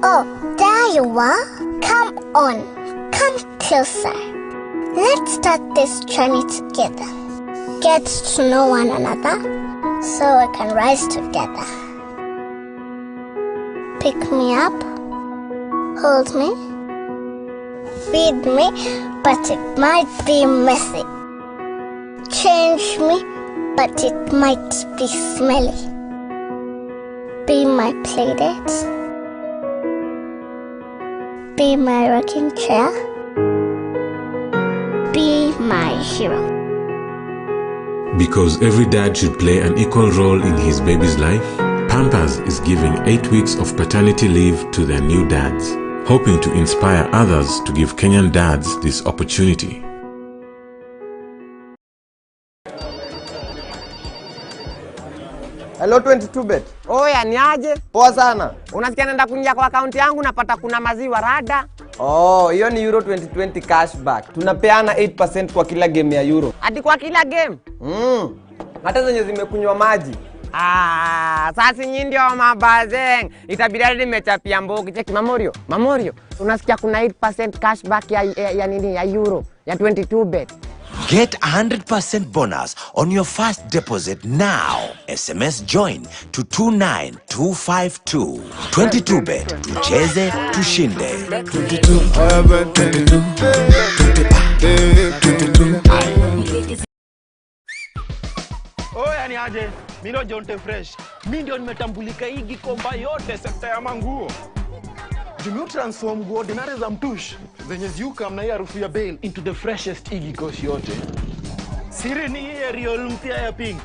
Oh, there you are. Come on. Come closer. Let's start this journey together. Get to know one another so we can rise together. Pick me up. Hold me. Feed me, but it might be messy. Change me, but it might be smelly. Be my playdate. Be my rocking chair. Be my hero. Because every dad should play an equal role in his baby's life, Pampers is giving 8 weeks of paternity leave to their new dads, hoping to inspire others to give Kenyan dads this opportunity. Hello 22bet. Oya niaje? Poa sana. Unasikia naenda kuingia kwa account yangu napata kuna maziwa rada? Oh, hiyo ni Euro 2020 cashback. Tunapeana 8% kwa kila game ya Euro. Hadi kwa kila game? Hata zenye zimekunywa maji. Sasa nyinyi ndio mabazeng. Itabidi hadi nimechapia mbogi. Cheki Mamorio. Unasikia kuna 8% cashback ya nini ya Euro ya 22bet. Get 100% bonus on your first deposit now. SMS join to 29252. 22bet. Tucheze, tushinde. 22. Oya ni aje, mimi ndio Jonte Fresh. Mimi ndio nimetambulika hii gikomba yote sekta ya manguo. Jumio transform nguo ordinary za mtush zenye ziuka mna hii harufu ya bail into the freshest igi kosi yote. Siri ni hii Ariel mpya ya pink.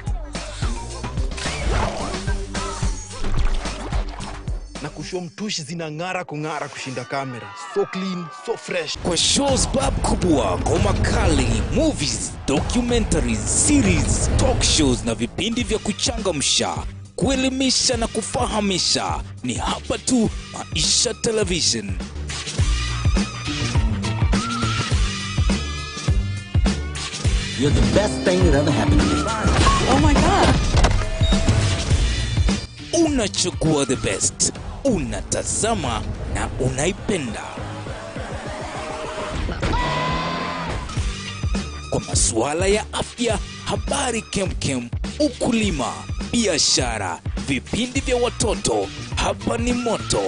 Na kushow mtush zinang'ara kung'ara kushinda kamera. So clean, so fresh. Kwa shows bab kubwa, ngoma kali, movies, documentaries, series, talk shows na vipindi vya kuchangamsha, kuelimisha na kufahamisha, ni hapa tu Maisha Television. You're the best thing that ever happened to me. Oh my God. Unachukua the best, unatazama na unaipenda. Kwa masuala ya afya, habari kemkem, ukulima, biashara, vipindi vya watoto, hapa ni moto.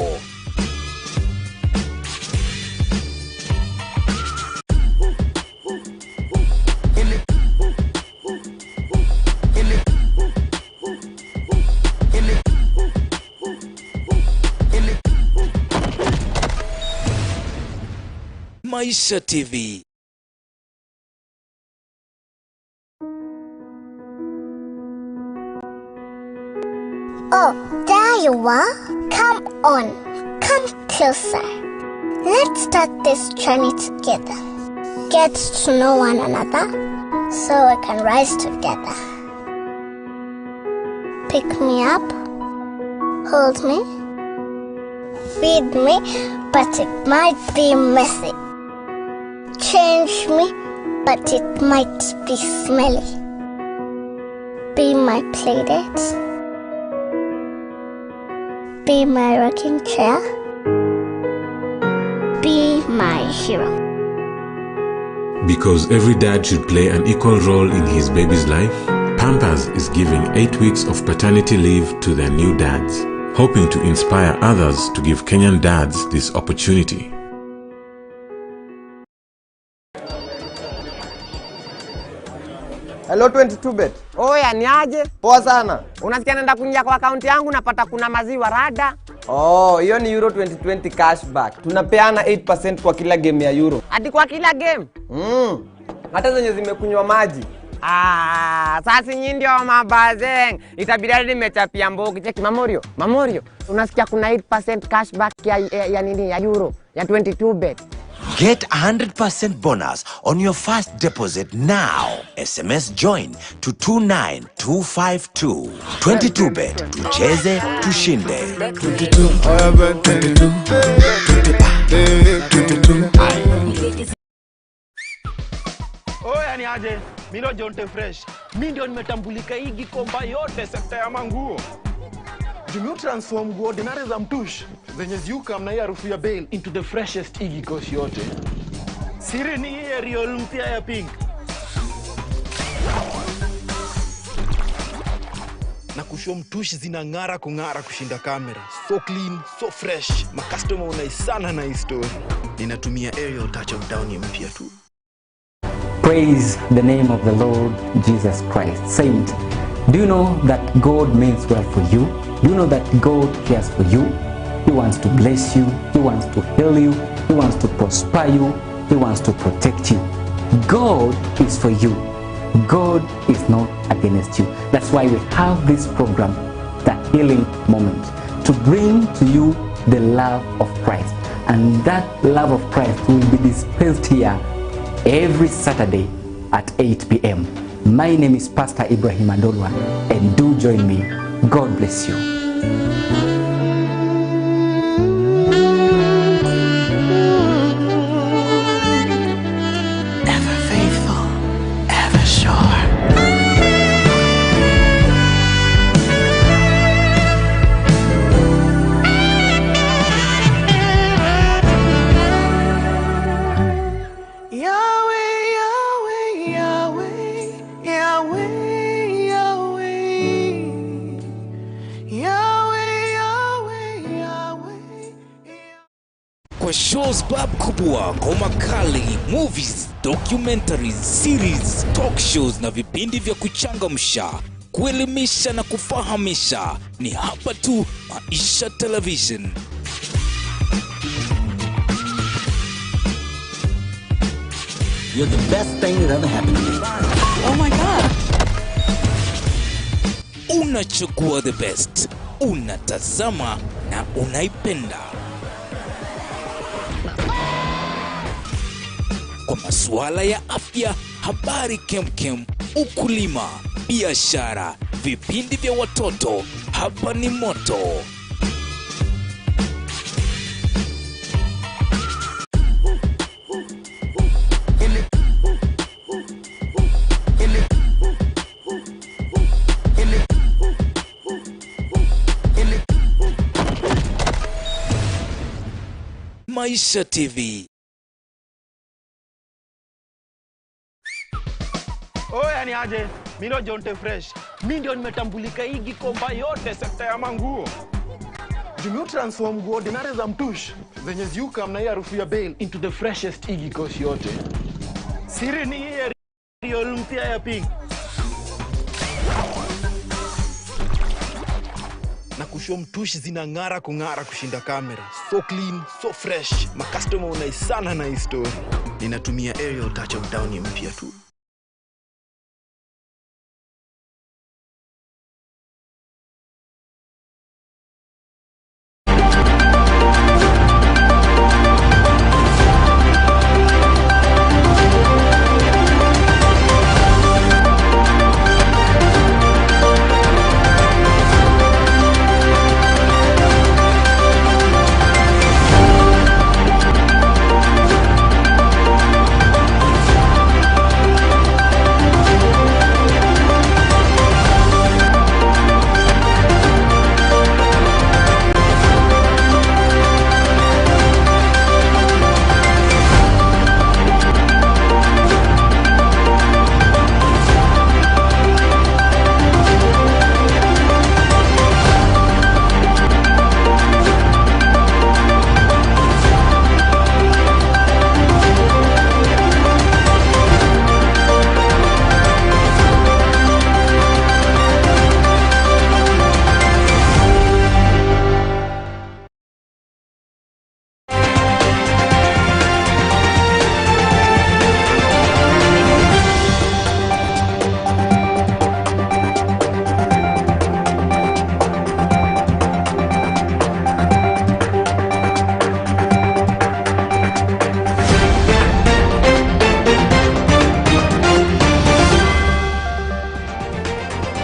Maisha TV. Oh, there you are. Come on. Come closer. Let's start this journey together. Get to know one another so we can rise together. Pick me up. Hold me. Feed me, but it might be messy. Change me, but it might be smelly. Be my playdate. Be my rocking chair. Be my hero. Because every dad should play an equal role in his baby's life, Pampers is giving 8 weeks of paternity leave to their new dads, hoping to inspire others to give Kenyan dads this opportunity. Hello 22bet. Oya niaje? Poa sana. Unasikia naenda kuingia kwa account yangu napata kuna maziwa rada? Oh, hiyo ni Euro 2020 cashback. Tunapeana 8% kwa kila game ya Euro. Hadi kwa kila game? Hata zenye zimekunywa maji. Sasa nyinyi ndio mabazeng. Itabidi hadi nimechapia mbogi. Cheki Mamorio. Unasikia kuna 8% cashback ya nini ya Euro ya 22bet. Get 100% bonus on your first deposit now. SMS join to 29252. 22bet. Tucheze, tushinde. 22. Oya ni aje, mimi ndio Jonte Fresh. Mimi ndio nimetambulika hii gikomba yote sekta ya manguo. Jumi transform nguo ordinary za mtush zenye ziuka mna hii harufu ya bail into the freshest igi kosi yote. Siri ni hii real mpya ya pink. Na kusho mtush zinang'ara kung'ara kushinda kamera. So clean, so fresh. Ma customer unaisana na hii story. Ninatumia aerial touch of down ya mpya tu. Praise the name of the Lord Jesus Christ. Saint, do you know that God means well for you? Do you know that God cares for you? He wants to bless you. He wants to heal you. He wants to prosper you. He wants to protect you. God is for you. God is not against you. That's why we have this program, The Healing Moment, to bring to you the love of Christ. And that love of Christ will be dispensed here every Saturday at 8 p.m. My name is Pastor Ibrahim Andolwa, and do join me. God bless you. Ever faithful, ever sure. Kwa shows bab kubwa, ngoma kali, movies, documentaries, series, talk shows na vipindi vya kuchangamsha, kuelimisha na kufahamisha, ni hapa tu Maisha Television. You're the best thing that ever happened to me. Oh my God. Unachukua the best, unatazama na unaipenda. Kwa masuala ya afya, habari kemkem, ukulima, biashara, vipindi vya watoto, hapa ni moto. Maisha TV. Oya ni aje, mimi Jonte Fresh. Mimi ndio nimetambulika hii gikomba yote sekta ya manguo. Jumi transform nguo ordinary za mtush zenye ziuka mna hii harufu ya bail into the freshest igi kosi yote. Siri ni hii real mpya ya pink. Na kusho mtush zinang'ara kung'ara kushinda kamera. So clean, so fresh. Ma customer unaisana na hii story. Ninatumia aerial touch of down ya mpya tu.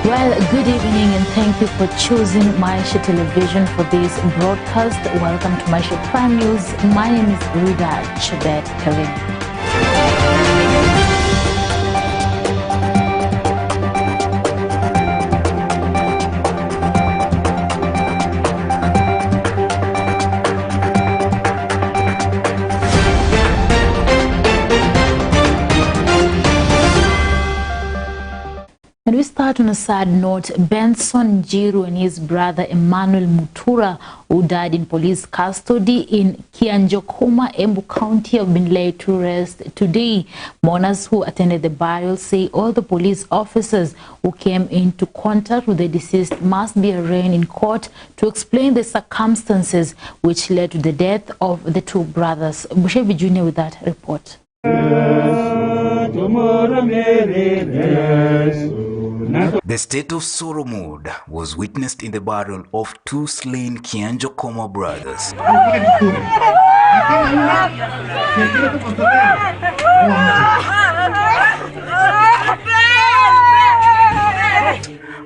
Well, good evening and thank you for choosing Maisha Television for this broadcast. Welcome to Maisha Prime News. My name is Rida Chebet Karim. start on a sad note. Benson Njiru and his brother Emmanuel Mutura, who died in police custody in Kianjokoma, Embu County, have been laid to rest today. Mourners who attended the burial say all the police officers who came into contact with the deceased must be arraigned in court to explain the circumstances which led to the death of the two brothers. Bushebi Jr. with that report. The state of sorrow mood was witnessed in the burial of two slain Kianjokoma brothers.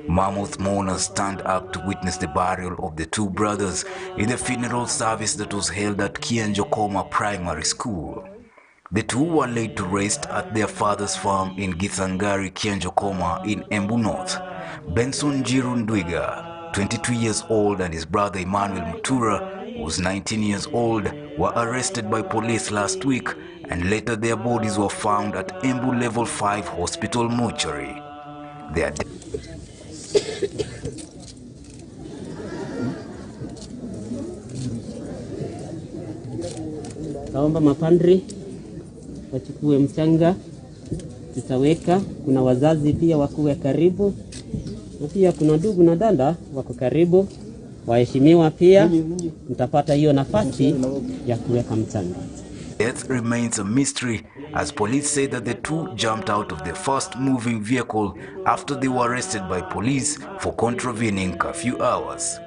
Mammoth mourners stand up to witness the burial of the two brothers in the funeral service that was held at Kianjokoma Primary School. The two were laid to rest at their father's farm in Githangari, Kianjokoma in Embu North. Benson Njiru Ndwiga, 22 years old, and his brother Emmanuel Mutura, who was 19 years old, were arrested by police last week, and later their bodies were found at Embu Level 5 Hospital mortuary. Their Kaomba mapandri wachukue mchanga, tutaweka. Kuna wazazi pia wakuwe karibu, na pia kuna ndugu na dada wako karibu. Waheshimiwa pia mtapata hiyo nafasi ya kuweka mchanga. Death remains a mystery, as police say that the two jumped out of their first moving vehicle after they were arrested by police for contravening curfew hours.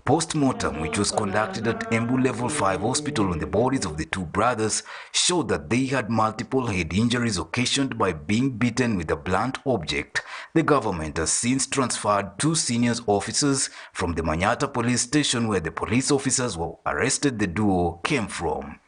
Post-mortem, which was conducted at Embu Level 5 Hospital on the bodies of the two brothers, showed that they had multiple head injuries occasioned by being beaten with a blunt object. The government has since transferred two senior officers from the Manyata police station where the police officers who arrested the duo came from.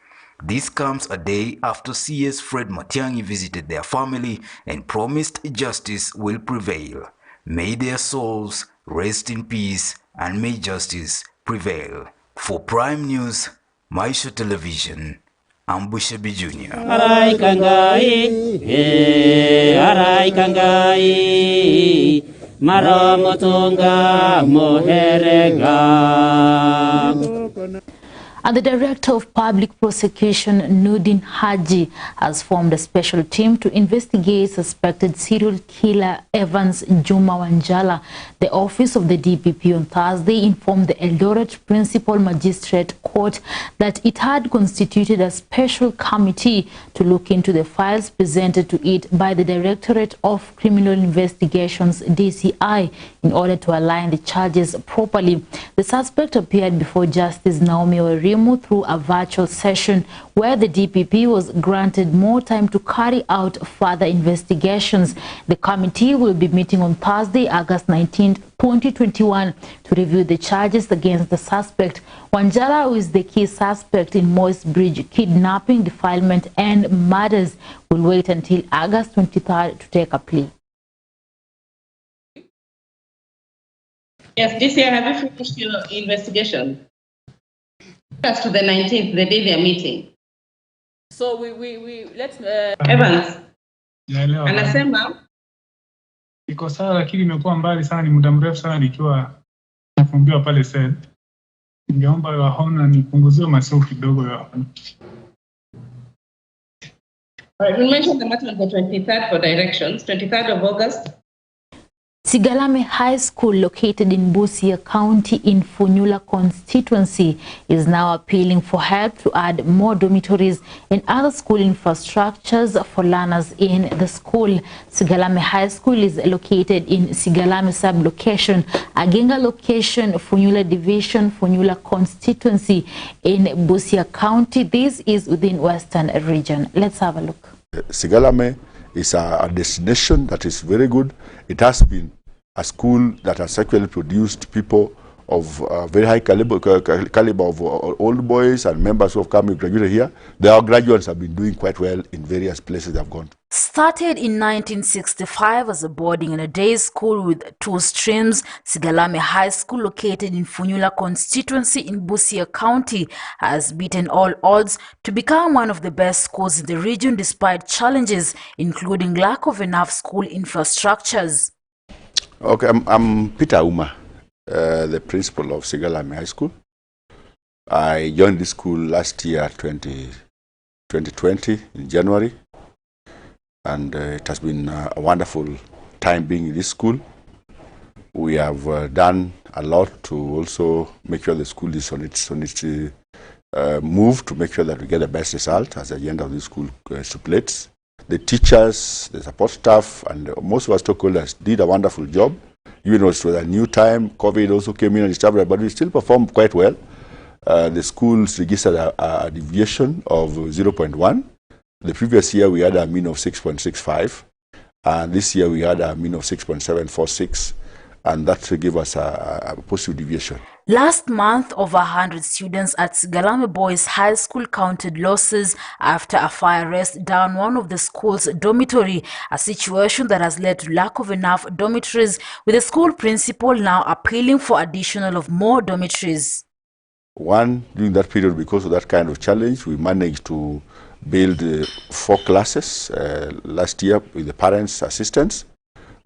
This comes a day after CS Fred Matiang'i visited their family and promised justice will prevail. May their souls rest in peace and may justice prevail. For Prime News, Maisha Television, I'm Bushebi Jr. Arai kangai, maramotonga moherega. And the Director of Public Prosecution, Nudin Haji, has formed a special team to investigate suspected serial killer Evans Juma Wanjala. The office of the DPP on Thursday informed the Eldoret Principal Magistrate Court that it had constituted a special committee to look into the files presented to it by the Directorate of Criminal Investigations, DCI, in order to align the charges properly. The suspect appeared before Justice Naomi Ori through a virtual session where the DPP was granted more time to carry out further investigations. The committee will be meeting on Thursday, August 19, 2021, to review the charges against the suspect. Wanjala, who is the key suspect in Moist Bridge kidnapping, defilement and murders, will wait until August 23rd to take a plea. Yes, this year, have you finished your investigation? As to the 19th, the day they are meeting. So let's Evans anasema iko sawa, lakini imekuwa mbali sana, ni muda mrefu sana nikiwa nafungiwa pale sel. Ningeomba waona nipunguziwe masiku kidogo ya waona. We mentioned the matter on the 23rd for directions, 23rd of August. Sigalami High School, located in Busia County in Funyula constituency, is now appealing for help to add more dormitories and other school infrastructures for learners in the school. Sigalami High School is located in Sigalami sub-location, Agenga location, Funyula division, Funyula constituency in Busia County. This is within Western region. Let's have a look. Sigalami is a destination that is very good. It has been a school that has actually produced people of very high caliber of old boys and members who have come and graduated here. Their graduates have been doing quite well in various places they have gone to. Started in 1965 as a boarding and a day school with 2 streams, Sigalami High School, located in Funyula constituency in Busia County, has beaten all odds to become one of the best schools in the region despite challenges including lack of enough school infrastructures. Okay, I'm Peter Uma, the principal of Sigalami High School. I joined this school last year, 2020, in January, and it has been a wonderful time being in this school. We have done a lot to also make sure the school is on its move to make sure that we get the best result as the agenda of this school stipulates. The teachers, the support staff, and most of our stakeholders did a wonderful job. Even though it was a new time, COVID also came in and disturbed, but we still performed quite well. The schools registered a deviation of 0.1. The previous year we had a mean of 6.65, and this year we had a mean of 6.746, and that gave us a positive deviation. Last month, over 100 students at Sigalami Boys High School counted losses after a fire raced down one of the school's dormitory, a situation that has led to lack of enough dormitories, with the school principal now appealing for additional of more dormitories. During that period, because of that kind of challenge, we managed to build 4 classes last year with the parents' assistance.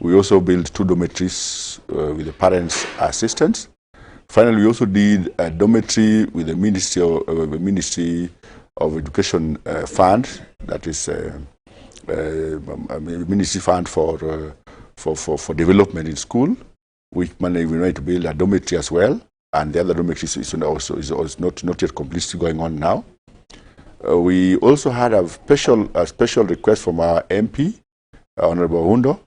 We also built 2 dormitories with the parents' assistance. Finally, we also did a dormitory with the Ministry of Education fund, that is a ministry fund for development in school, which we managed to build a dormitory as well, and the other dormitory is not yet completely going on now. We also had a special request from our MP, Honorable Hundo,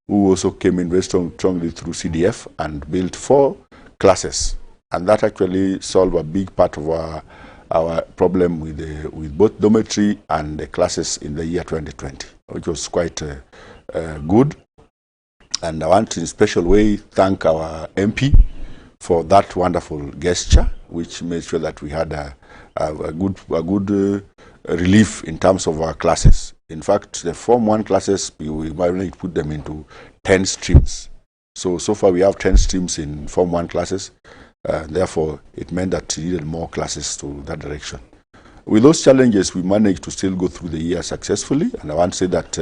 who also came in very strongly through CDF and built 4 classes, and that actually solved a big part of our problem with both dormitory and the classes in the year 2020, which was quite good. And I want to in a special way thank our MP for that wonderful gesture, which made sure that we had a good relief in terms of our classes. In fact, the Form 1 classes, we managed to put them into 10 streams. So far we have 10 streams in Form 1 classes. Therefore, it meant that we needed more classes to that direction. With those challenges, we managed to still go through the year successfully. And I want to say that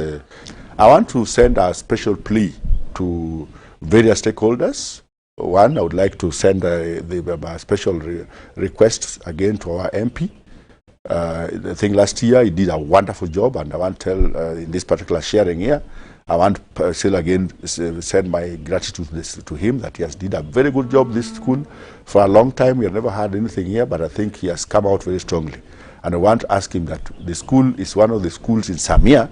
I want to send a special plea to various stakeholders. One, I would like to send a special request again to our MP. I think last year he did a wonderful job, and I want to tell in this particular sharing here, I want to still again send my gratitude to him that he has did a very good job this school. For a long time we have never had anything here, but I think he has come out very strongly. And I want to ask him that the school is one of the schools in Samia,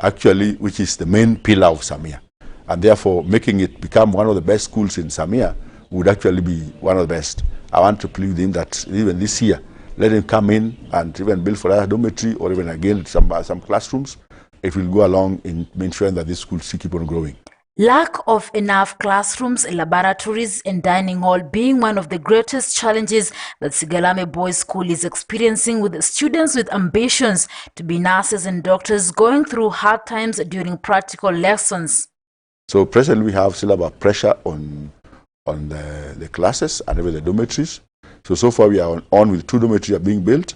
actually, which is the main pillar of Samia. And therefore making it become one of the best schools in Samia would actually be one of the best. I want to plead with him that even this year, let him come in and even build for a dormitory or even again some classrooms. It will go along in ensuring that this school still keep on growing. Lack of enough classrooms, laboratories and dining hall being one of the greatest challenges that Sigalami Boys School is experiencing, with students with ambitions to be nurses and doctors going through hard times during practical lessons. So presently we have still about pressure on the classes and even the dormitories. So far we are on with 2 dormitories are being built.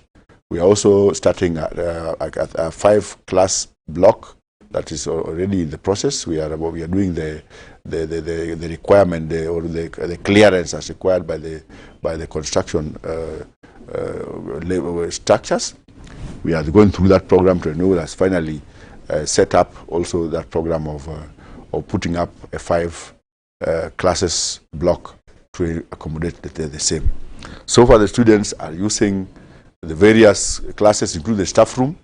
We are also starting a 5-class block that is already in the process. We are doing the requirement or the clearance as required by the construction structures. We are going through that program to renew. Has finally set up also that program of putting up a 5 classes block to accommodate the same. So far the students are using the various classes, including the staff room,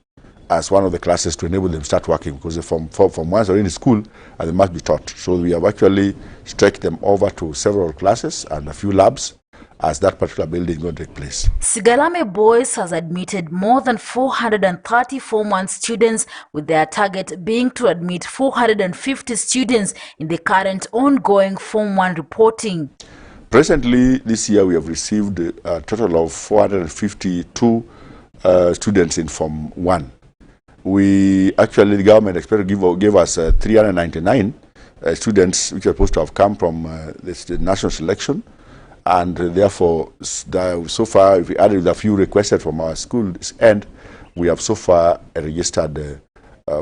as one of the classes to enable them to start working, because from once they're in school and they must be taught. So we have actually stretched them over to several classes and a few labs as that particular building is going to take place. Sigalami Boys has admitted more than 430 Form 1 students, with their target being to admit 450 students in the current ongoing Form 1 reporting. Presently, this year we have received a total of 452 students in Form 1. We actually, the government gave us 399 students which are supposed to have come from the national selection, and therefore, so far, if we added a few requested from our school's end, we have so far registered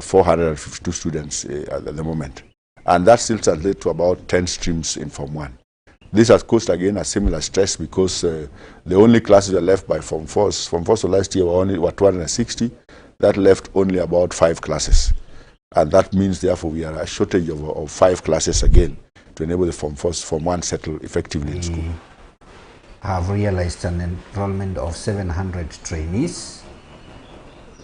452 students at the moment. And that still translates to about 10 streams in Form 1. This has caused again a similar stress because the only classes that left by Form 4s, Form 4s last year were 260. That left only about 5 classes. And that means therefore we are a shortage of 5 classes again to enable the Form 4s, Form 1 settle effectively in school. Have realized an enrollment of 700 trainees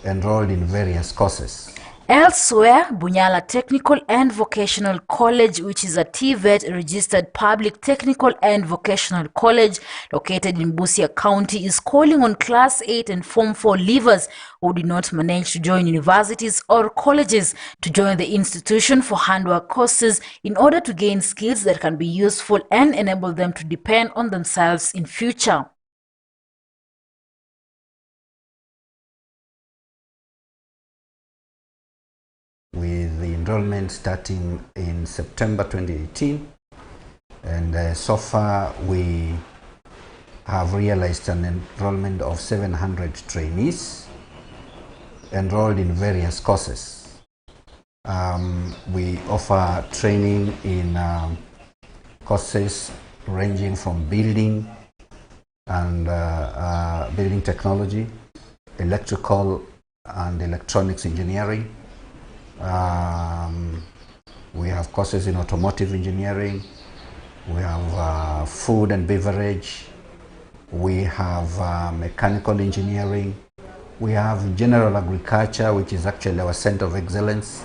enrolled in various courses. Elsewhere, Bunyala Technical and Vocational College, which is a TVET registered public technical and vocational college located in Busia County, is calling on Class 8 and Form 4 leavers who did not manage to join universities or colleges to join the institution for handwork courses in order to gain skills that can be useful and enable them to depend on themselves in future. With the enrollment starting in September 2018, and so far we have realized an enrollment of 700 trainees enrolled in various courses. We offer training in courses ranging from building and building technology, electrical and electronics engineering. We have courses in automotive engineering, we have food and beverage, we have mechanical engineering, we have general agriculture, which is actually our center of excellence,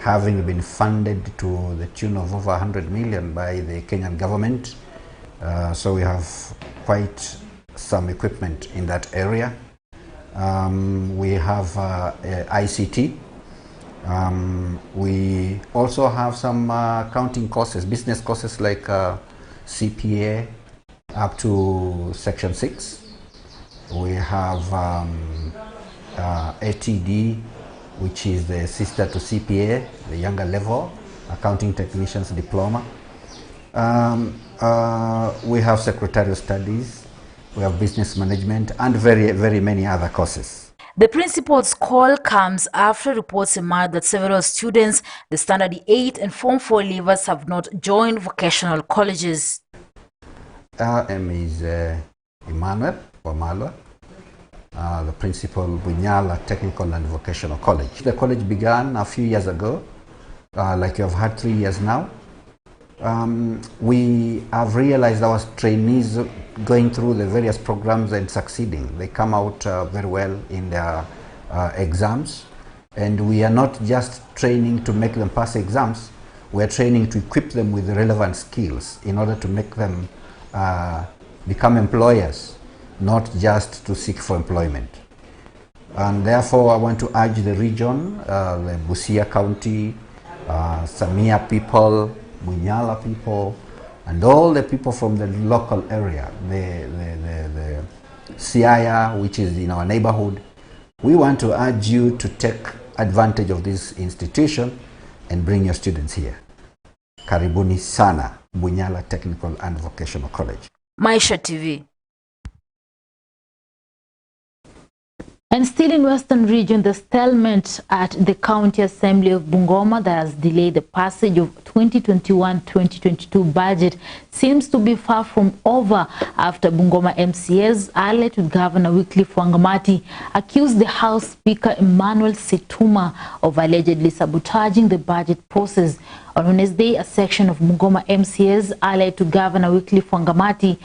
having been funded to the tune of over 100 million by the Kenyan government. So we have quite some equipment in that area. We have ICT. We also have some accounting courses, business courses like CPA up to Section 6. We have ATD, which is the sister to CPA, the younger level, Accounting Technician's Diploma. We have Secretarial Studies, we have Business Management, and very many other courses. The principal's call comes after reports emerged that several students, the Standard 8 and Form 4 leavers, have not joined vocational colleges. Our name is Emmanuel Wamala, the principal, Bunyala Technical and Vocational College. The college began a few years ago, like you have had 3 years now. We have realized our trainees going through the various programs and succeeding. They come out very well in their exams, and we are not just training to make them pass exams, we are training to equip them with the relevant skills in order to make them become employers, not just to seek for employment. And therefore I want to urge the region, the Busia County, Samia people, Bunyala people, and all the people from the local area, the Siaya, which is in our neighborhood. We want to urge you to take advantage of this institution and bring your students here. Karibuni sana, Bunyala Technical and Vocational College. Maisha TV. And still in Western region, the stalemate at the County Assembly of Bungoma that has delayed the passage of 2021-2022 budget seems to be far from over after Bungoma MCAs, allied with Governor Wycliffe Wangamati, accused the House Speaker Emmanuel Situma of allegedly sabotaging the budget process. On Wednesday, a section of Bungoma MCAs, allied to Governor Wycliffe Wangamati,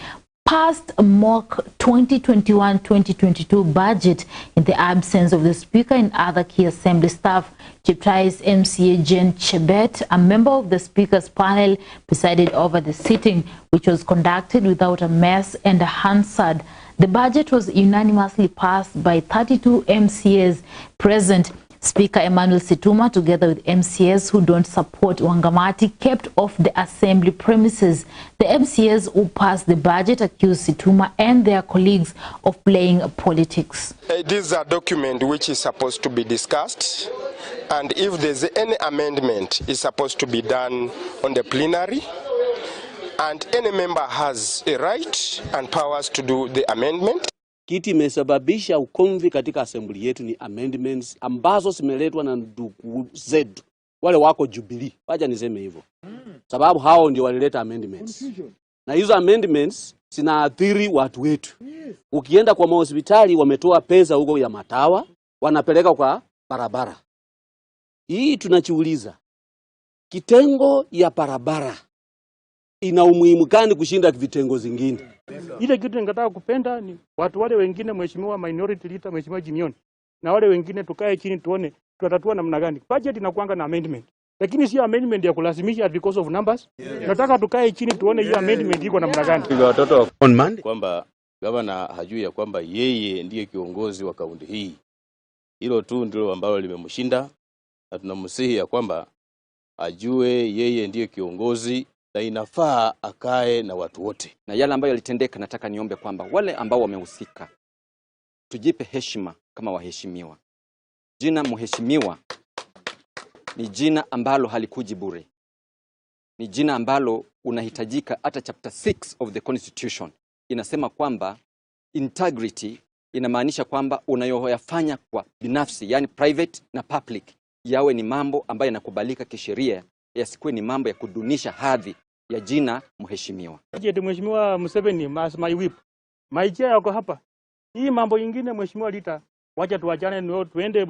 passed a mock 2021-2022 budget in the absence of the Speaker and other key Assembly staff. Chiptai's MCA Jen Chebet, a member of the Speaker's panel, presided over the sitting, which was conducted without a mess and a Hansard. The budget was unanimously passed by 32 MCAs present. Speaker Emmanuel Situma, together with MCAs who don't support Wangamati, kept off the assembly premises. The MCAs who passed the budget accused Situma and their colleagues of playing politics. This is a document which is supposed to be discussed, and if there's any amendment, it's supposed to be done on the plenary, and any member has a right and powers to do the amendment. Kiti imesababisha ukomvi katika assembly yetu ni amendments ambazo zimeletwa na ndugu zetu wale wako Jubilee. Wacha niseme hivyo. Sababu hao ndio walileta amendments. Na hizo amendments zinaathiri watu wetu. Ukienda kwa hospitali wametoa pesa huko ya matawa, wanapeleka kwa barabara. Hii tunachiuliza. Kitengo ya barabara ina umuhimu gani kushinda vitengo zingine? Ile kitu ningetaka kupenda ni watu wale wengine, mheshimiwa minority leader, mheshimiwa Jimion, na wale wengine tukae chini tuone tutatatua namna gani. Budget inakuanga na amendment. Lakini sio amendment ya kulazimisha because of numbers. Nataka tukae chini tuone hiyo amendment iko namna gani. Watoto on Monday kwamba gavana hajui ya kwamba yeye ndiye kiongozi wa kaunti hii. Hilo tu ndilo ambalo limemshinda, na tunamsihi ya kwamba ajue yeye ndiye kiongozi na inafaa akae na watu wote. Na yale ambayo yalitendeka, nataka niombe kwamba wale ambao wamehusika tujipe heshima kama waheshimiwa. Jina mheshimiwa ni jina ambalo halikuji bure. Ni jina ambalo unahitajika. Hata chapter 6 of the constitution inasema kwamba integrity inamaanisha kwamba unayoyafanya kwa binafsi, yani private na public, yawe ni mambo ambayo yanakubalika kisheria, yasikuwe ni mambo ya kudunisha hadhi ya jina mheshimiwa. Mheshimiwa Museveni, my whip, my chair yako hapa. Hii mambo nyingine mheshimiwa Lita, wacha tuachane, tuende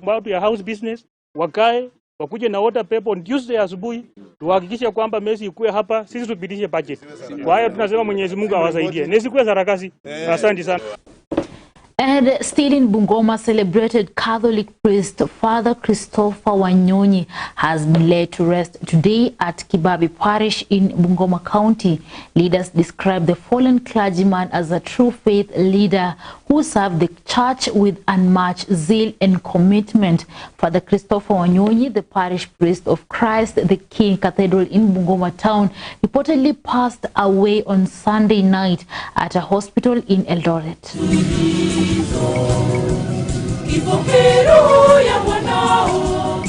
watu ya house business, wakae wakuje na water paper on Tuesday asubuhi, tuhakikishe kwamba mesi ikue hapa, sisi tupitishe budget. Kwa hiyo tunasema Mwenyezi Mungu awasaidie. Nisikuwe sarakasi. Asante sana. And still in Bungoma, celebrated Catholic priest Father Christopher Wanyoni has been laid to rest today at Kibabi Parish in Bungoma County. Leaders describe the fallen clergyman as a true faith leader who served the church with unmatched zeal and commitment. Father Christopher Wanyoni, the parish priest of Christ the King Cathedral in Bungoma town, reportedly passed away on Sunday night at a hospital in Eldoret. Ipokee roho ya mwanao,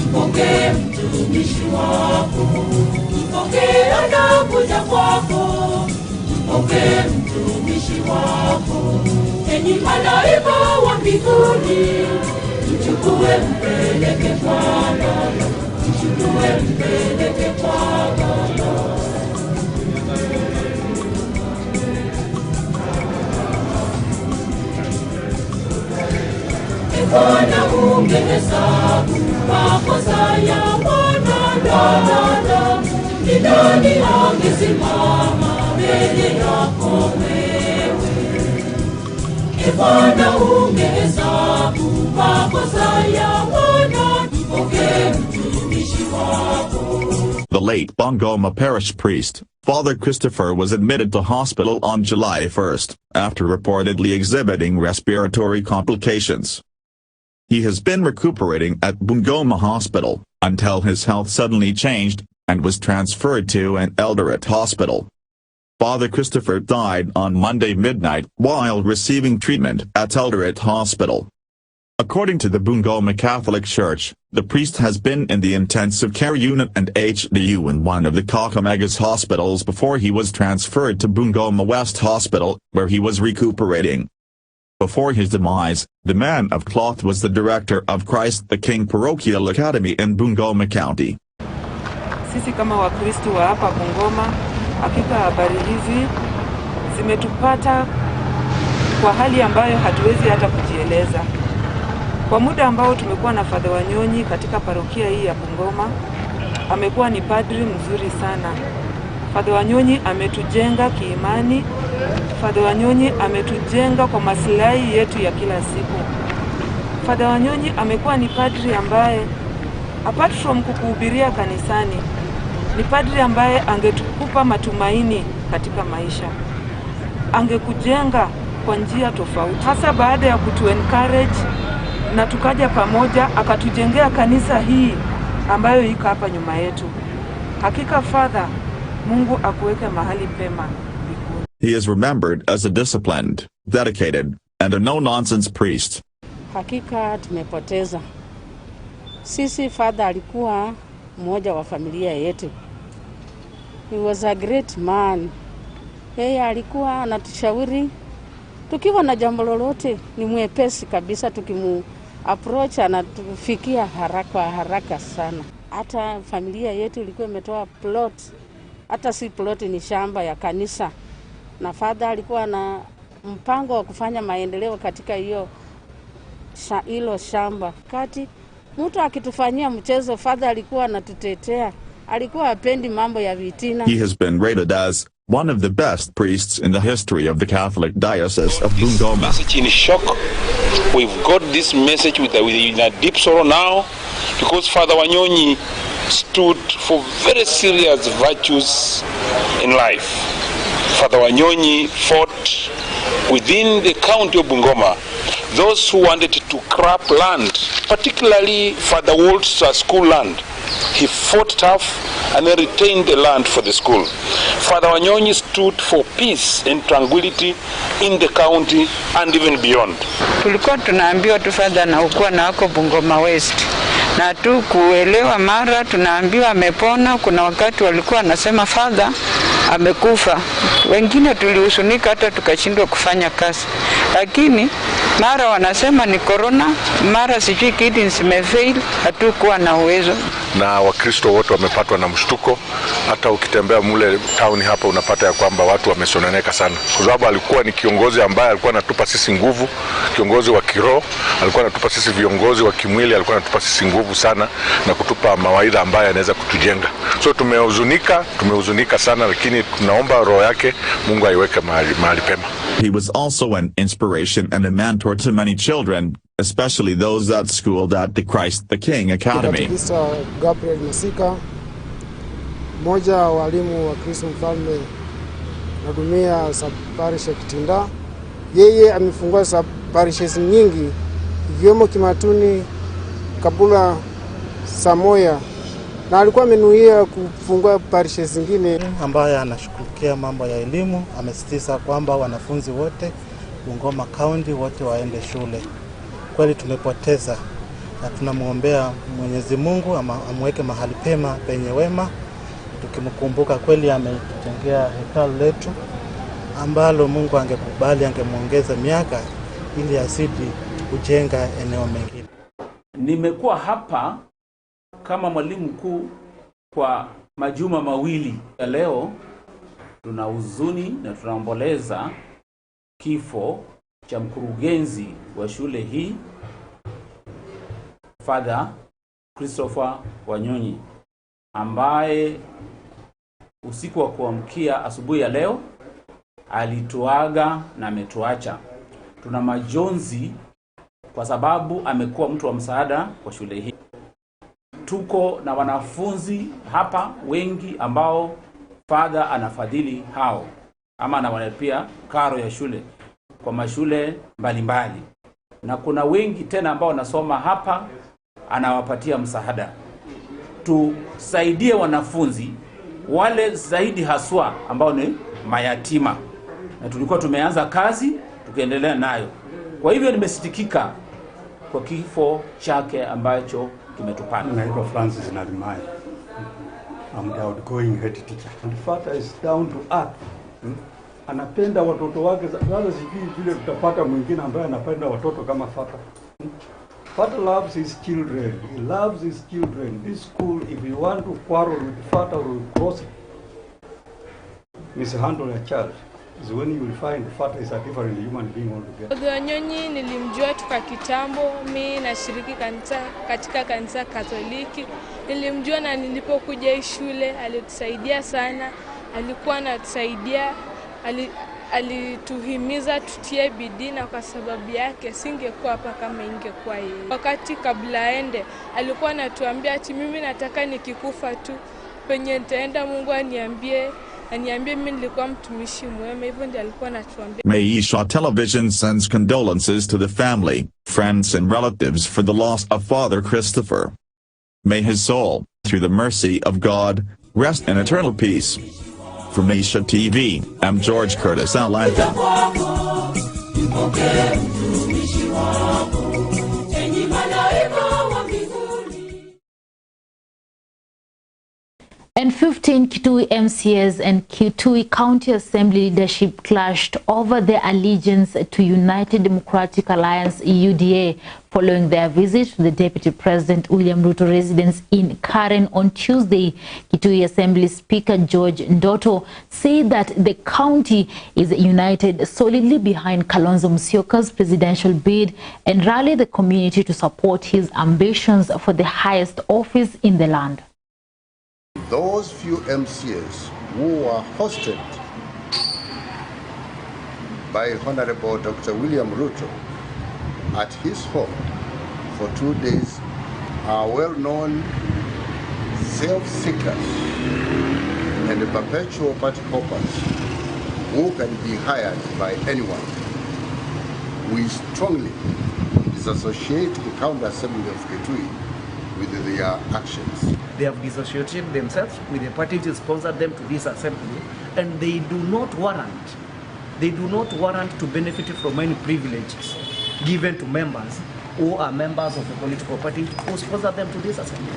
ipokee mtumishi wako, ipokee anakuja kwako, ipokee mtumishi wako. Enyi malaika wa mbinguni, mchukue mpeleke kwa Baba, mchukue mpeleke kwa Baba. Bwana ungehesabu makosa ya wanadamu, ni nani angesimama mbele yako wewe? Bwana ungehesabu makosa ya wanadamu, pokea mtumishi wako. The late Bungoma parish priest, Father Christopher, was admitted to hospital on July 1st, after reportedly exhibiting respiratory complications. He has been recuperating at Bungoma Hospital, until his health suddenly changed, and was transferred to an Eldoret hospital. Father Christopher died on Monday midnight while receiving treatment at Eldoret Hospital. According to the Bungoma Catholic Church, the priest has been in the intensive care unit and HDU in one of the Kakameg's hospitals before he was transferred to Bungoma West Hospital, where he was recuperating. Before his demise, the man of cloth was the director of Christ the King Parochial Academy in Bungoma County. Sisi kama Wakristo wa hapa Bungoma, hakika habari hizi zimetupata kwa hali ambayo hatuwezi hata kujieleza. Kwa muda ambao tumekuwa na Father Wanyoni katika parokia hii ya Bungoma, amekuwa ni padri mzuri sana. Father Wanyoni ametujenga kiimani. Father Wanyoni ametujenga kwa maslahi yetu ya kila siku. Father Wanyoni amekuwa ni padri ambaye apart from kukuhubiria kanisani, ni padri ambaye angetukupa matumaini katika maisha. Angekujenga kwa njia tofauti. Hasa baada ya kutu-encourage na tukaja pamoja, akatujengea kanisa hii ambayo iko hapa nyuma yetu. Hakika Father, Mungu akuweke mahali pema. He is remembered as a disciplined, dedicated, and a no-nonsense priest. Hakika tumepoteza. Sisi Father alikuwa mmoja wa familia yetu. He was a great man. Yeye alikuwa anatushauri tukiwa na jambo lolote, ni mwepesi kabisa approach anatufikia haraka sana. Hata familia yetu ilikuwa imetoa plot, hata si plot, ni shamba ya kanisa, na father alikuwa na mpango wa kufanya maendeleo katika hilo shamba. Kati mtu akitufanyia mchezo, father alikuwa anatutetea, alikuwa hapendi mambo ya vitina. He has been rated as one of the best priests in the history of the Catholic Diocese of Bungoma. Message in shock. We've got this message with a deep sorrow now, because Father Wanyoni stood for very serious virtues in life. Father Wanyoni fought within the county of Bungoma those who wanted to crap land, particularly Father Walt's school land. He fought tough and then retained the land for the school. Father Wanyoni stood for peace and tranquility in the county and even beyond. Tulikuwa tunaambiwa tu father na ukuwa na wako Bungoma West, na tu kuelewa mara tunaambiwa amepona. Kuna wakati walikuwa wanasema father amekufa, wengine tulihusunika hata tukashindwa kufanya kazi, lakini mara wanasema ni corona, mara sijui kidneys zimefail, hatukuwa na uwezo. Na Wakristo wote wamepatwa na mshtuko. Hata ukitembea mule town hapa unapata ya kwamba watu wamesononeka sana, kwa sababu alikuwa ni kiongozi ambaye alikuwa anatupa sisi nguvu, kiongozi wa kiroho, alikuwa anatupa sisi viongozi wa kimwili, alikuwa anatupa sisi nguvu sana na kutupa mawaidha ambaye anaweza kutujenga. So tumehuzunika sana, lakini tunaomba roho yake Mungu aiweke mahali pema. He was also an inspiration and a mentor to many children, especially those that schooled at the Christ the King Academy. Gabriel Masika, mmoja wa walimu wa Kristo Mfalme na Dumia parish ya Kitinda. Yeye amefungua parishes nyingi ikiwemo Kimatuni, Kabula, Samoya, na alikuwa amenuia kufungua parishes zingine. Ambaye anashughulikia mambo ya elimu amesisitiza kwamba wanafunzi wote Bungoma County wote waende shule. Kweli tumepoteza, na tunamuombea Mwenyezi Mungu amweke mahali pema penye wema, tukimkumbuka kweli ametutengea hekalu letu ambalo Mungu angekubali angemuongeza miaka ili asidi kujenga eneo mengine. Nimekuwa hapa kama mwalimu mkuu kwa majuma mawili. Leo tuna huzuni na tunaomboleza kifo cha mkurugenzi wa shule hii, Father Christopher Wanyoni, ambaye usiku wa kuamkia asubuhi ya leo alituaga na ametuacha. Tuna majonzi kwa sababu amekuwa mtu wa msaada kwa shule hii. Tuko na wanafunzi hapa wengi ambao father anafadhili hao ama anawalipia karo ya shule kwa mashule mbalimbali, na kuna wengi tena ambao wanasoma hapa anawapatia msaada. Tusaidie wanafunzi wale zaidi haswa ambao ni mayatima, na tulikuwa tumeanza kazi tukiendelea nayo. Kwa hivyo nimesitikika kwa kifo chake ambacho kimetupata. Naitwa Francis Nalimai. I'm the outgoing head teacher. And father is down to earth. Anapenda watoto wake. Sasa sijui vile tutapata mwingine ambaye anapenda watoto kama father. Father loves his children. He loves his children. This school, if you want to quarrel with father or cross, mishandle a child, is when you will find father is a different human being altogether. Wanyoni nilimjua toka kitambo. Mimi nashiriki katika kanisa Katoliki. Nilimjua na nilipokuja shule alitusaidia sana. Alikuwa anatusaidia, alituhimiza tutie bidii, na kwa sababu yake singekuwa hapa kama ingekuwa yeye. Wakati kabla aende alikuwa anatuambia ati mimi nataka nikikufa tu penye nitaenda Mungu aniambie mimi nilikuwa mtumishi mwema. Hivyo ndiyo alikuwa anatuambia. Maisha Television sends condolences to the family, friends and relatives for the loss of Father Christopher. May his soul, through the mercy of God, rest in eternal peace. From Maisha TV, I'm George Curtis Atlanta. And 15 Kitui MCAs and Kitui County Assembly leadership clashed over their allegiance to United Democratic Alliance UDA following their visit to the Deputy President William Ruto residence in Karen on Tuesday. Kitui Assembly Speaker George Ndoto said that the county is united solidly behind Kalonzo Musyoka's presidential bid and rallied the community to support his ambitions for the highest office in the land. Those few MCAs who were hosted by Honorable Dr. William Ruto at his home for 2 days are well-known self-seekers and perpetual party hoppers who can be hired by anyone. We strongly disassociate the County Assembly of Kitui with their actions. They have dissociated themselves with the party which sponsored them to this assembly, and they do not warrant to benefit from any privileges given to members who are members of the political party who sponsored them to this assembly.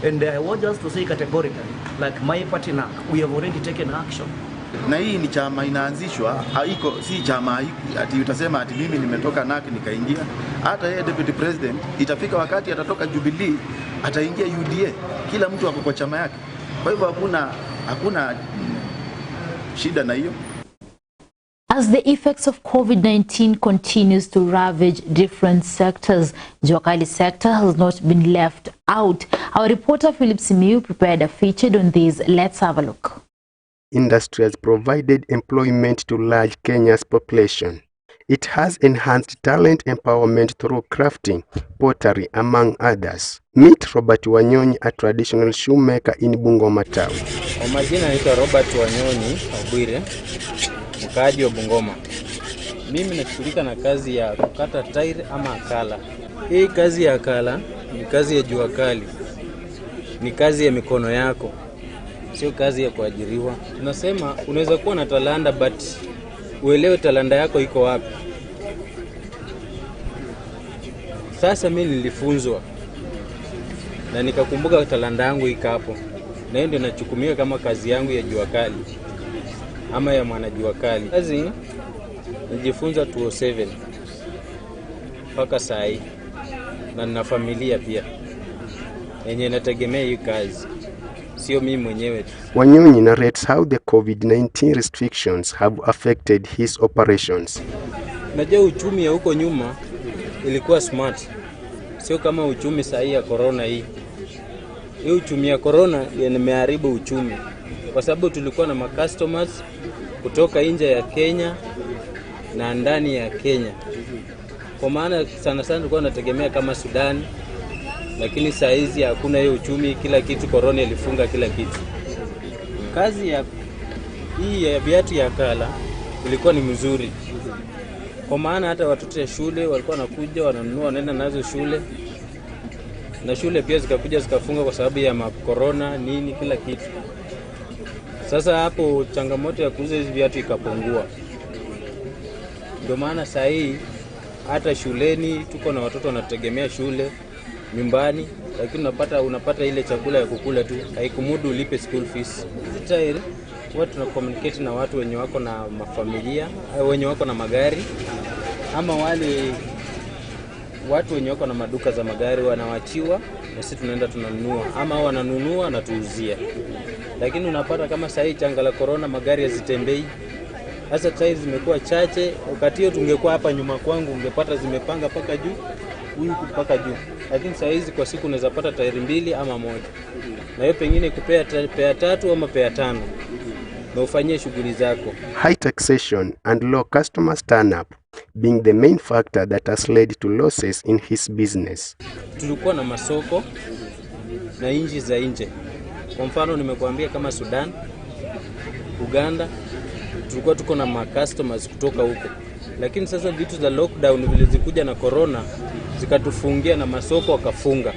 And I want just to say categorically, like my party now, we have already taken action. Na hii ni chama inaanzishwa, haiko si chama ati utasema ati mimi nimetoka NAK nikaingia. Hata yeye deputy president itafika wakati atatoka Jubilee ataingia UDA. Kila mtu ako kwa chama yake. Kwa hivyo hakuna shida na hiyo. As the effects of COVID-19 continues to ravage different sectors, Juakali sector has not been left out. Our reporter Philip Simiu prepared a feature on this. Let's have a look. Industry has provided employment to large Kenya's population. It has enhanced talent empowerment through crafting, pottery, among others. Meet Robert Wanyoni, a traditional shoemaker in Bungoma town. Kwa majina naitwa Robert Wanyoni Obwire, mkaaji wa Bungoma. Mimi nashughulika na kazi ya kukata tairi ama akala. Hii kazi ya akala ni kazi ya jua kali. Ni kazi ya mikono yako. Sio kazi ya kuajiriwa. Tunasema unaweza kuwa na talanta but uelewe talanta yako iko wapi. Sasa mimi nilifunzwa na nikakumbuka talanta yangu iko hapo. Na hiyo ndio nachukumia kama kazi yangu ya jua kali ama ya mwana jua kali. Kazi nijifunza 2007 mpaka saa hii na nina familia pia yenye nategemea hii kazi. Sio mimi mwenyewe tu. Wanyoni narrates how the COVID-19 restrictions have affected his operations. Najua uchumi ya huko nyuma ilikuwa smart. Sio kama uchumi sahi ya corona hii. Hii uchumi ya corona imeharibu uchumi. Kwa sababu tulikuwa na customers kutoka nje ya Kenya na ndani ya Kenya. Kwa maana sana tulikuwa tunategemea kama Sudan. Lakini saa hizi hakuna hiyo uchumi, kila kitu corona ilifunga kila kitu. Kazi ya hii ya viatu ya kala ilikuwa ni mzuri. Kwa maana hata watoto ya shule walikuwa wanakuja wananunua wanaenda nazo shule. Na shule pia zikakuja zikafunga kwa sababu ya corona nini kila kitu. Sasa hapo changamoto ya kuuza hizo viatu ikapungua. Ndio maana saa hii hata shuleni tuko na watoto wanategemea shule nyumbani, lakini unapata ile chakula ya kukula tu, haikumudu ulipe school fees. Tayari watu tuna communicate na watu wenye wako na mafamilia au wenye wako na magari ama wale watu wenye wako na maduka za magari wanawachiwa na sisi tunaenda tunanunua ama wananunua na tuuzia. Lakini unapata kama saa hii janga la corona magari hazitembei. Sasa tairi zimekuwa chache, wakati hiyo tungekuwa hapa nyuma kwangu ungepata zimepanga paka juu, huyu mpaka juu. Lakini saa hizi kwa siku unaweza pata tairi 2 ama 1. Na hiyo pengine kupea pea 3 ama pea 5. Na ufanyie shughuli zako. High taxation and low customer turn-up being the main factor that has led to losses in his business. Tulikuwa na masoko na nchi za nje. Kwa mfano nimekuambia kama Sudan, Uganda, tulikuwa tuko na customers kutoka huko. Lakini sasa vitu za lockdown vile zikuja na corona zikatufungia na masoko wakafunga.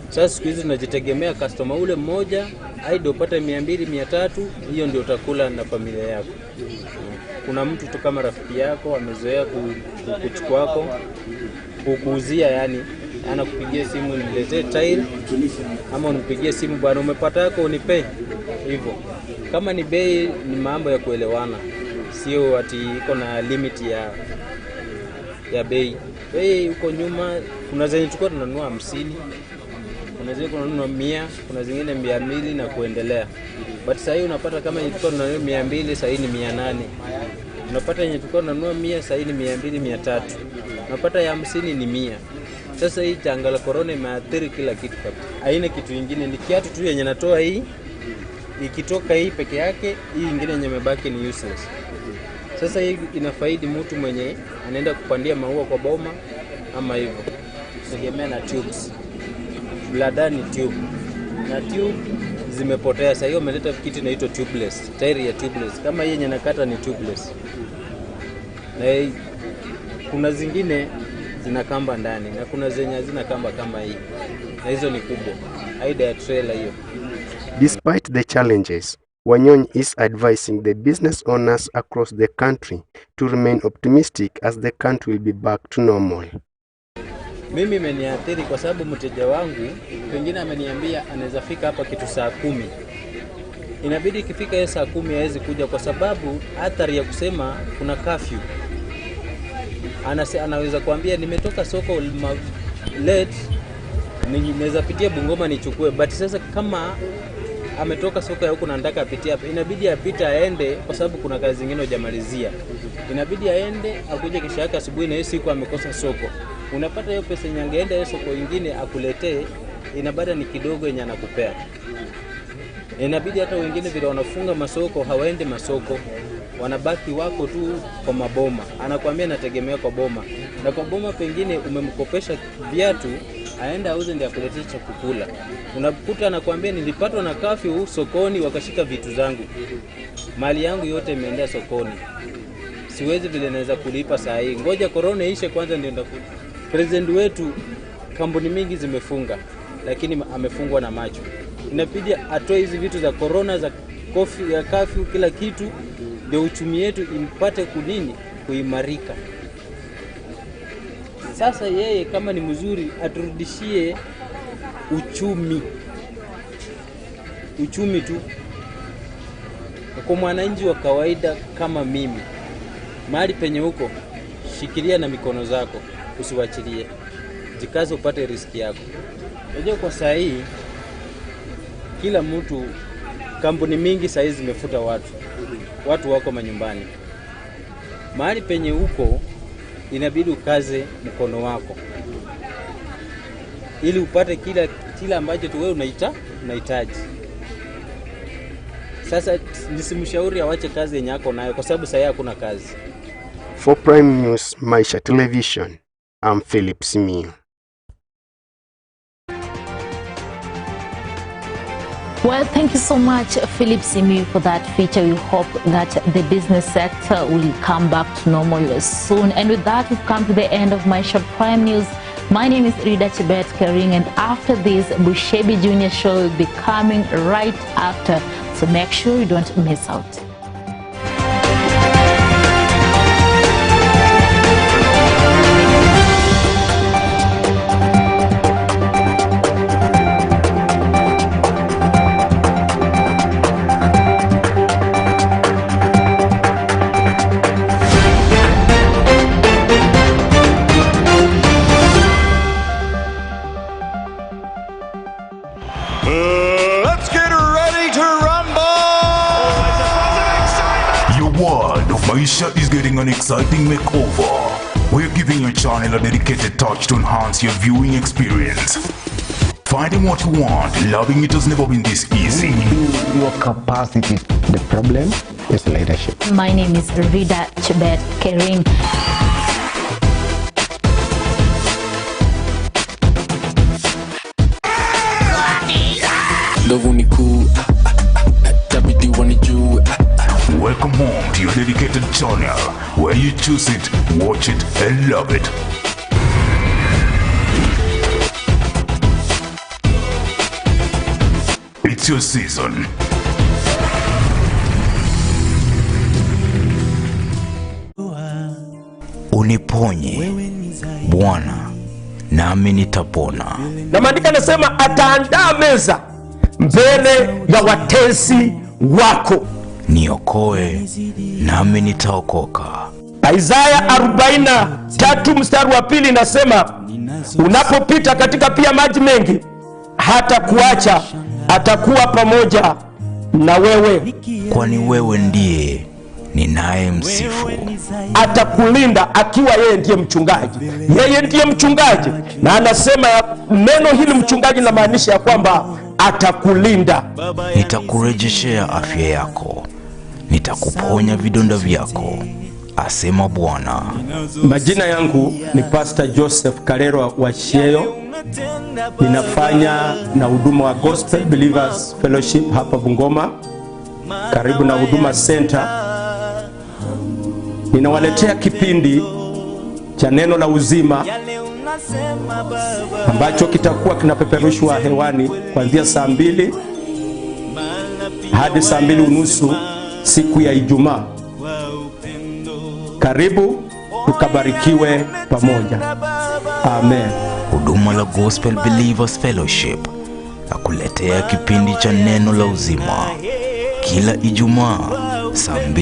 Sasa siku hizi tunajitegemea customer ule mmoja, ndio upata 200 300, hiyo ndio utakula na familia yako. Kuna mtu tu kama rafiki yako amezoea kuchukua kukuuzia yani anakupigia simu niletee tile, ama unipigie simu bwana umepata yako unipe hivyo. Kama ni bei ni mambo ya kuelewana, sio ati iko na limit ya bei. Bei huko nyuma kuna zenye tulikuwa tunanunua 50, kuna zenye tunanunua 100, kuna zingine 200 na kuendelea. But sasa hivi unapata kama tulikuwa tunanunua 200 sasa hivi ni 800. Unapata yenye tulikuwa tunanunua 100 sasa hivi ni 200, 300. Unapata ya 50 ni 100. Sasa hii janga la corona imeathiri kila kitu kabisa. Haina kitu kingine, ni kiatu tu yenye natoa hii. Ikitoka hii peke yake, hii nyingine yenye imebaki ni useless. Sasa hii inafaidi mtu mwenye anaenda kupandia maua kwa boma ama hivyo. Tegemea na tubes. Blada ni tube. Na tube zimepotea. Sasa hiyo umeleta kitu inaitwa tubeless. Tairi ya tubeless. Kama hii yenye nakata ni tubeless. Na kuna zingine zina kamba ndani na kuna zenye hazina kamba kama hii. Na hizo ni kubwa. Haida ya trailer hiyo. Despite the challenges, Wanyoni is advising the business owners across the country to remain optimistic as the country will be back to normal. Mimi imeniathiri kwa sababu mteja wangu pengine ameniambia anaweza fika hapa kitu saa 10. Inabidi ikifika hiyo saa 10 hawezi kuja kwa sababu athari ya kusema kuna curfew. Anaweza kuambia nimetoka soko late, ninaweza pitia Bungoma nichukue, but sasa kama ametoka soko ya huko na nataka apitie hapa, inabidi apite aende kwa sababu kuna kazi zingine hujamalizia. Inabidi aende akuje kesho yake asubuhi na hiyo siku amekosa soko. Unapata hiyo pesa yenye angeenda hiyo soko nyingine akuletee inabada ni kidogo yenye anakupea. Inabidi hata wengine vile wanafunga masoko hawaende masoko. Wanabaki wako tu kwa maboma. Anakuambia nategemea kwa boma. Na kwa boma pengine umemkopesha viatu aenda auze ndio akuletee cha kukula. Unakuta anakuambia nilipatwa na curfew sokoni wakashika vitu zangu. Mali yangu yote imeenda sokoni. Siwezi vile naweza kulipa saa hii. Ngoja corona ishe kwanza ndio ndakulipa. President wetu kampuni mingi zimefunga lakini amefungwa na macho. Inabidi atoe hizi vitu za corona za kofi ya curfew kila kitu ndio uchumi yetu impate kuimarika. Sasa yeye kama ni mzuri aturudishie uchumi tu. Kwa mwananchi wa kawaida kama mimi, mahali penye huko shikilia na mikono zako, usiwachilie. Jikaze upate riski yako. Unajua kwa saa hii kila mtu, kampuni mingi saa hizi zimefuta watu wako manyumbani. Mahali penye huko inabidi ukaze mkono wako ili upate kila ambacho tu wewe unahitaji. Sasa nisimshauri awache kazi yenye yako nayo kwa sababu sasa hakuna kazi. For Prime News, Maisha Television, I'm Philip Simiyu. Well, thank you so much, Philip Simiyu, for that feature. We hope that the business sector will come back to normal soon. And with that, we've come to the end of Maisha Prime News. My name is Rida Chebet Kering, and after this, Bushebi Junior Show will be coming right after. So make sure you don't miss out. Let's get ready to rumble! Your world of Maisha is getting an exciting makeover. We're giving your channel a dedicated touch to enhance your viewing experience. Finding what you want, loving it has never been this easy. Your capacity. The problem is leadership. My name is Rida Chebet Kering. Welcome home to your dedicated channel, where you choose it, watch it, and love it. It's your season. Uniponye, Bwana, nami nitapona. Na maandiko yanasema ataandaa meza mbele ya watesi wako. Niokoe nami nitaokoka. Isaya 43 mstari wa 2 inasema unapopita katika pia maji mengi hata kuacha, atakuwa pamoja na wewe. Kwani wewe ndiye ninaye msifu. Atakulinda akiwa yeye ndiye mchungaji. Yeye ndiye mchungaji, na anasema neno hili mchungaji na maanisha ya kwamba atakulinda. Nitakurejeshea afya yako, nitakuponya vidonda vyako, asema Bwana. Majina yangu ni Pastor Joseph Karero wa Shieyo. Ninafanya na huduma wa Gospel Believers Fellowship hapa Bungoma, karibu na Huduma Center. Ninawaletea kipindi cha neno la uzima ambacho kitakuwa kinapeperushwa hewani kuanzia saa 2 hadi saa 2:30 siku ya Ijumaa. Karibu tukabarikiwe pamoja. Amen. Huduma la Gospel Believers Fellowship akuletea kipindi cha neno la uzima kila Ijumaa saa 2